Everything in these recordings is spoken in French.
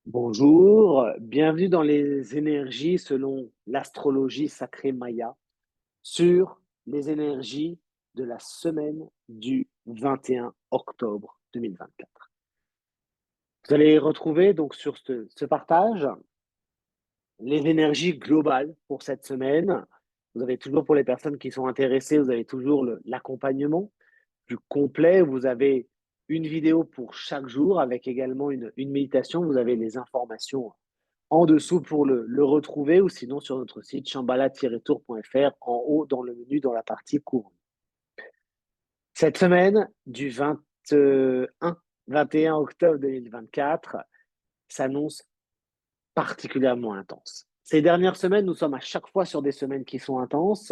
Bonjour, bienvenue dans les énergies selon l'astrologie sacrée Maya sur les énergies de la semaine du 21 octobre 2024. Vous allez retrouver donc sur ce partage les énergies globales pour cette semaine. Vous avez toujours, pour les personnes qui sont intéressées, vous avez toujours l'accompagnement plus complet. Vous avez une vidéo pour chaque jour avec également une méditation. Vous avez les informations en dessous pour le retrouver ou sinon sur notre site chambala-tour.fr en haut dans le menu dans la partie cours. Cette semaine du 21 octobre 2024 s'annonce particulièrement intense. Ces dernières semaines, nous sommes à chaque fois sur des semaines qui sont intenses,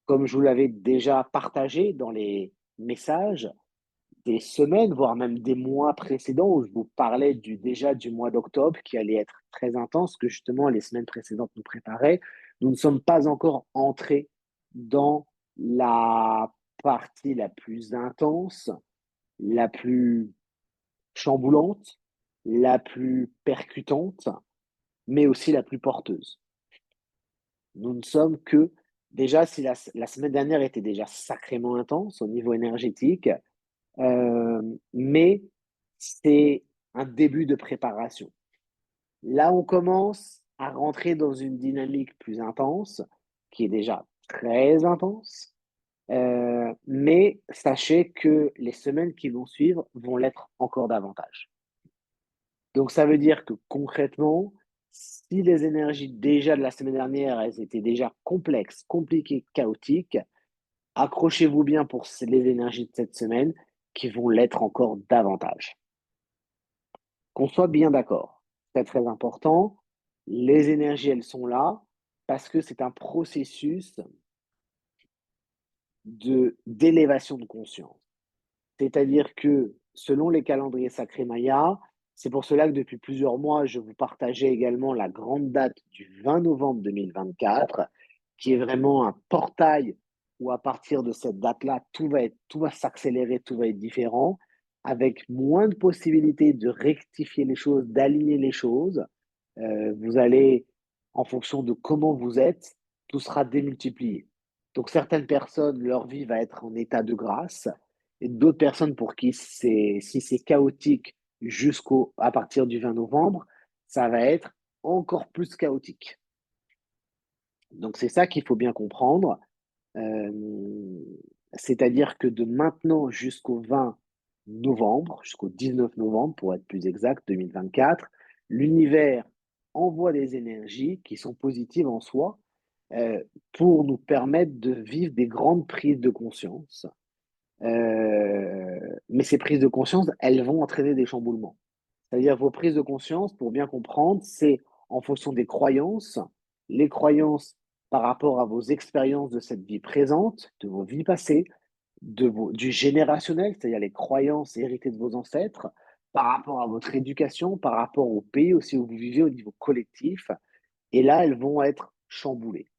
comme je vous l'avais déjà partagé dans les messages, des semaines, voire même des mois précédents où je vous parlais déjà du mois d'octobre qui allait être très intense, que justement les semaines précédentes nous préparaient. Nous ne sommes pas encore entrés dans la partie la plus intense, la plus chamboulante, la plus percutante, mais aussi la plus porteuse. Nous ne sommes que, déjà, si la semaine dernière était déjà sacrément intense au niveau énergétique, mais c'est un début de préparation. Là, on commence à rentrer dans une dynamique plus intense, qui est déjà très intense, mais sachez que les semaines qui vont suivre vont l'être encore davantage. Donc, ça veut dire que concrètement, si les énergies déjà de la semaine dernière, elles étaient déjà complexes, compliquées, chaotiques, accrochez-vous bien pour les énergies de cette semaine qui vont l'être encore davantage. Qu'on soit bien d'accord, c'est très important. Les énergies, elles sont là parce que c'est un processus d'élévation de conscience. C'est-à-dire que selon les calendriers sacrés mayas, c'est pour cela que depuis plusieurs mois, je vous partageais également la grande date du 20 novembre 2024, qui est vraiment un portail où à partir de cette date-là, tout va s'accélérer, tout va être différent, avec moins de possibilités de rectifier les choses, d'aligner les choses. Vous allez, en fonction de comment vous êtes, tout sera démultiplié. Donc certaines personnes, leur vie va être en état de grâce, et d'autres personnes pour qui si c'est chaotique à partir du 20 novembre, ça va être encore plus chaotique. Donc c'est ça qu'il faut bien comprendre. Euh, C'est-à-dire que de maintenant jusqu'au 20 novembre, jusqu'au 19 novembre pour être plus exact, 2024, l'univers envoie des énergies qui sont positives en soi euh, pour nous permettre de vivre des grandes prises de conscience. Mais ces prises de conscience, elles vont entraîner des chamboulements. C'est-à-dire vos prises de conscience, pour bien comprendre, c'est en fonction des croyances, les croyances par rapport à vos expériences de cette vie présente, de vos vies passées, du générationnel, c'est-à-dire les croyances héritées de vos ancêtres, par rapport à votre éducation, par rapport au pays aussi où vous vivez au niveau collectif. Et là, elles vont être chamboulées.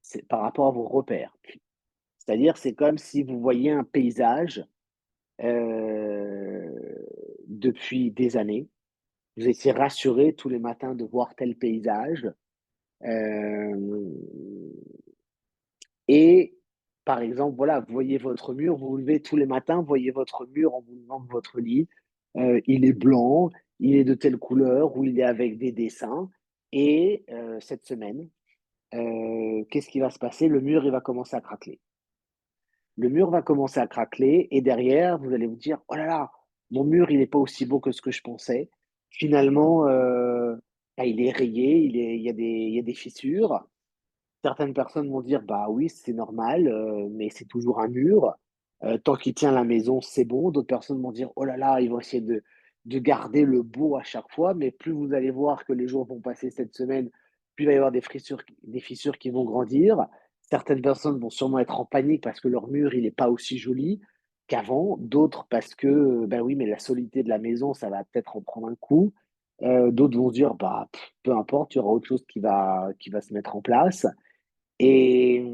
C'est par rapport à vos repères. C'est-à-dire, c'est comme si vous voyez un paysage euh, depuis des années. Vous étiez rassuré tous les matins de voir tel paysage. Euh, et par exemple, voilà, vous voyez votre mur, vous vous levez tous les matins, vous voyez votre mur en vous levant de votre lit. Il est blanc, il est de telle couleur, ou il est avec des dessins. Et cette semaine, qu'est-ce qui va se passer? Le mur, il va commencer à craqueler. Le mur va commencer à craqueler et derrière, vous allez vous dire, oh là là, mon mur, il n'est pas aussi beau que ce que je pensais. Finalement, bah, il est rayé, il y a des fissures. Certaines personnes vont dire, bah oui, c'est normal, mais c'est toujours un mur. Tant qu'il tient la maison, c'est bon. D'autres personnes vont dire, oh là là, ils vont essayer de garder le beau à chaque fois, mais plus vous allez voir que les jours vont passer cette semaine, plus il va y avoir des fissures qui vont grandir. Certaines personnes vont sûrement être en panique parce que leur mur, il n'est pas aussi joli qu'avant. D'autres parce que, ben oui, mais la solidité de la maison, ça va peut-être en prendre un coup. D'autres vont se dire, bah, peu importe, il y aura autre chose qui va se mettre en place. Et,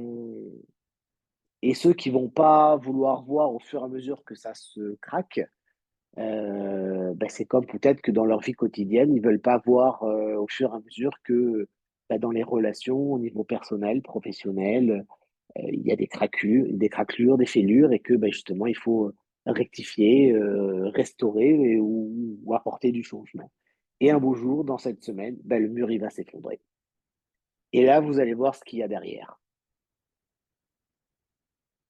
et ceux qui vont pas vouloir voir au fur et à mesure que ça se craque, c'est comme peut-être que dans leur vie quotidienne, ils veulent pas voir au fur et à mesure que dans les relations, au niveau personnel, professionnel, il y a des craquelures, des fêlures, et que justement, il faut rectifier, restaurer ou apporter du changement. Et un beau jour, dans cette semaine, le mur, il va s'effondrer. Et là, vous allez voir ce qu'il y a derrière.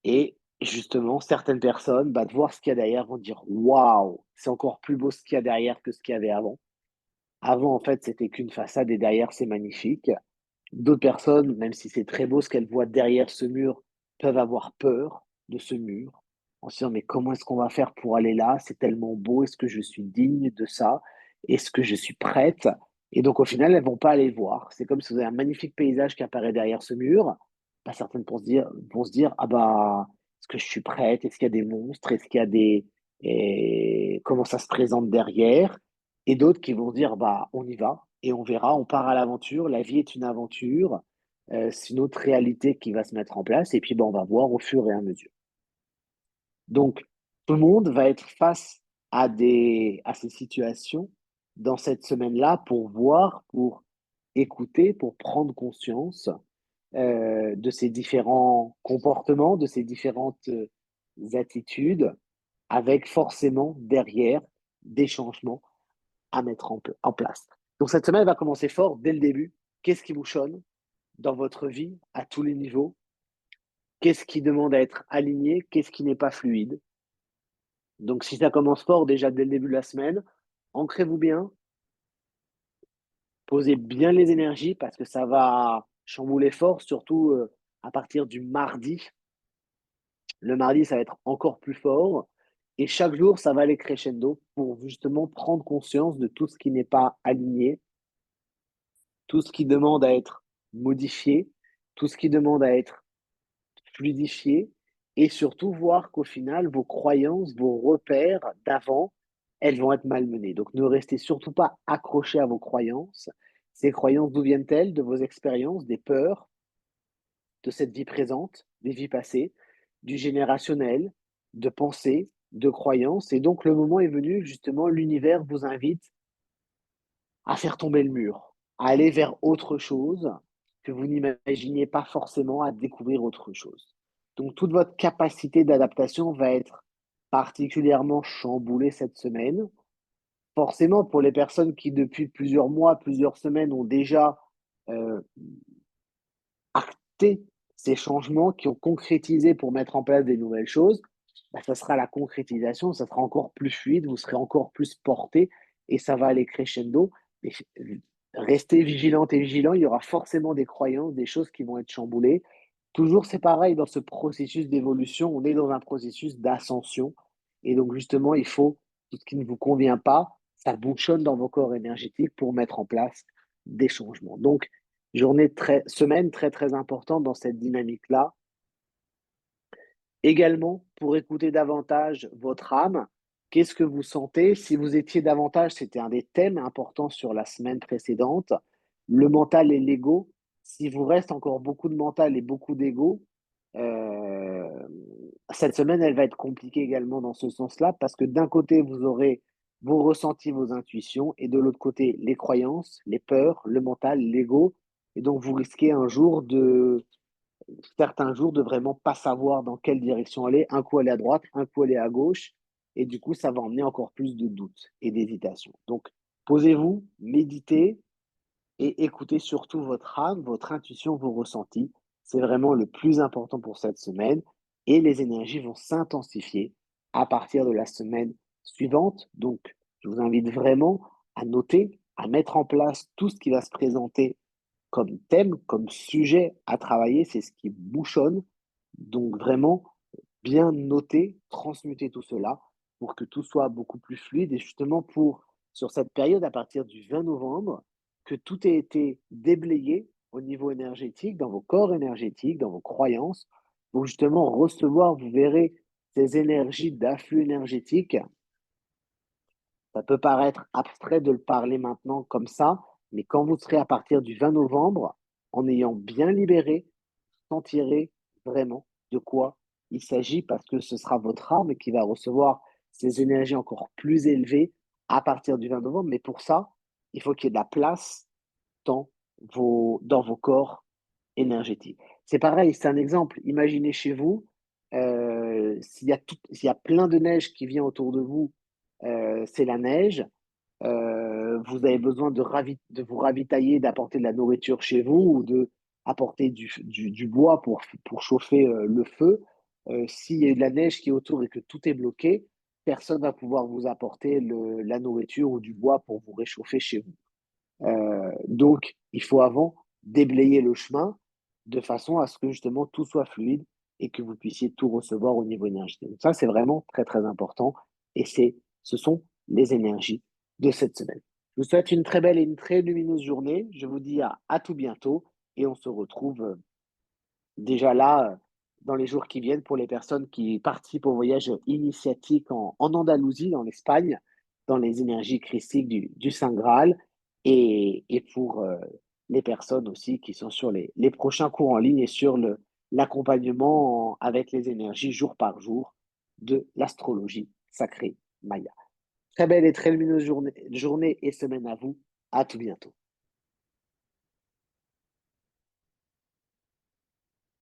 Et justement, certaines personnes, de voir ce qu'il y a derrière, vont dire: «Waouh, c'est encore plus beau ce qu'il y a derrière que ce qu'il y avait avant». Avant, en fait, c'était qu'une façade et derrière, c'est magnifique. D'autres personnes, même si c'est très beau ce qu'elles voient derrière ce mur, peuvent avoir peur de ce mur, en se disant: «Mais comment est-ce qu'on va faire pour aller là? C'est tellement beau. Est-ce que je suis digne de ça? Est-ce que je suis prête?» Et donc au final, elles vont pas aller le voir. C'est comme si vous avez un magnifique paysage qui apparaît derrière ce mur. Certaines vont se dire: «Ah est-ce que je suis prête? Est-ce qu'il y a des monstres? Est-ce qu'il y a des et comment ça se présente derrière?» Et d'autres qui vont dire: On y va et on verra, on part à l'aventure. La vie est une aventure, c'est une autre réalité qui va se mettre en place et puis, on va voir au fur et à mesure. Donc tout le monde va être face à ces situations dans cette semaine-là pour voir, pour écouter, pour prendre conscience, de ces différents comportements, de ces différentes, attitudes, avec forcément derrière des changements à mettre en place. Donc cette semaine va commencer fort dès le début. Qu'est-ce qui bouchonne dans votre vie à tous les niveaux? Qu'est-ce qui demande à être aligné? Qu'est-ce qui n'est pas fluide? Donc si ça commence fort déjà dès le début de la semaine, ancrez-vous bien, posez bien les énergies parce que ça va chambouler fort, surtout à partir du mardi. Le mardi, ça va être encore plus fort. Et chaque jour, ça va aller crescendo pour justement prendre conscience de tout ce qui n'est pas aligné, tout ce qui demande à être modifié, tout ce qui demande à être fluidifié et surtout voir qu'au final, vos croyances, vos repères d'avant, elles vont être malmenées. Donc ne restez surtout pas accrochés à vos croyances. Ces croyances, d'où viennent-elles? De vos expériences, des peurs, de cette vie présente, des vies passées, du générationnel, de pensées, de croyances. Et donc le moment est venu, justement, l'univers vous invite à faire tomber le mur, à aller vers autre chose que vous n'imaginiez pas forcément, à découvrir autre chose. Donc toute votre capacité d'adaptation va être particulièrement chamboulée cette semaine. Forcément, pour les personnes qui, depuis plusieurs mois, plusieurs semaines, ont déjà euh, acté ces changements, qui ont concrétisé pour mettre en place des nouvelles choses, ça sera la concrétisation, ça sera encore plus fluide, vous serez encore plus porté et ça va aller crescendo. Mais restez vigilante et vigilant, il y aura forcément des croyances, des choses qui vont être chamboulées. Toujours, c'est pareil dans ce processus d'évolution, on est dans un processus d'ascension. Et donc, justement, il faut, tout ce qui ne vous convient pas, ça bouchonne dans vos corps énergétiques pour mettre en place des changements. Donc, semaine très, très importante dans cette dynamique-là. Également, pour écouter davantage votre âme, qu'est-ce que vous sentez? Si vous étiez davantage, c'était un des thèmes importants sur la semaine précédente, le mental et l'ego. S'il vous reste encore beaucoup de mental et beaucoup d'ego, euh, cette semaine, elle va être compliquée également dans ce sens-là, parce que d'un côté, vous aurez vos ressentis, vos intuitions, et de l'autre côté, les croyances, les peurs, le mental, l'ego. Et donc, vous risquez certains jours de vraiment pas savoir dans quelle direction aller. Un coup aller à droite, un coup aller à gauche. Et du coup, ça va emmener encore plus de doutes et d'hésitation. Donc, posez-vous, méditez et écoutez surtout votre âme, votre intuition, vos ressentis. C'est vraiment le plus important pour cette semaine. Et les énergies vont s'intensifier à partir de la semaine suivante. Donc, je vous invite vraiment à noter, à mettre en place tout ce qui va se présenter comme thème, comme sujet à travailler, c'est ce qui bouchonne. Donc vraiment, bien noter, transmuter tout cela pour que tout soit beaucoup plus fluide et justement pour, sur cette période à partir du 20 novembre, que tout ait été déblayé au niveau énergétique, dans vos corps énergétiques, dans vos croyances, pour justement recevoir, vous verrez, ces énergies d'afflux énergétique. Ça peut paraître abstrait de le parler maintenant comme ça, mais quand vous serez à partir du 20 novembre, en ayant bien libéré, vous sentirez vraiment de quoi il s'agit parce que ce sera votre âme qui va recevoir ces énergies encore plus élevées à partir du 20 novembre. Mais pour ça, il faut qu'il y ait de la place dans vos corps énergétiques. C'est pareil, c'est un exemple. Imaginez chez vous, s'il y a plein de neige qui vient autour de vous, c'est la neige. Vous avez besoin de vous ravitailler, d'apporter de la nourriture chez vous ou de apporter du bois pour chauffer le feu. S'il y a de la neige qui est autour et que tout est bloqué, personne va pouvoir vous apporter la nourriture ou du bois pour vous réchauffer chez vous. Donc, il faut avant déblayer le chemin de façon à ce que justement tout soit fluide et que vous puissiez tout recevoir au niveau énergétique. Donc ça, c'est vraiment très, très important et ce sont les énergies de cette semaine. Je vous souhaite une très belle et une très lumineuse journée. Je vous dis à tout bientôt et on se retrouve déjà là dans les jours qui viennent pour les personnes qui participent au voyage initiatique en Andalousie, en Espagne, dans les énergies christiques du Saint Graal et pour les personnes aussi qui sont sur les prochains cours en ligne et sur l'accompagnement avec les énergies jour par jour de l'astrologie sacrée Maya. Très belle et très lumineuse journée et semaine à vous. À tout bientôt.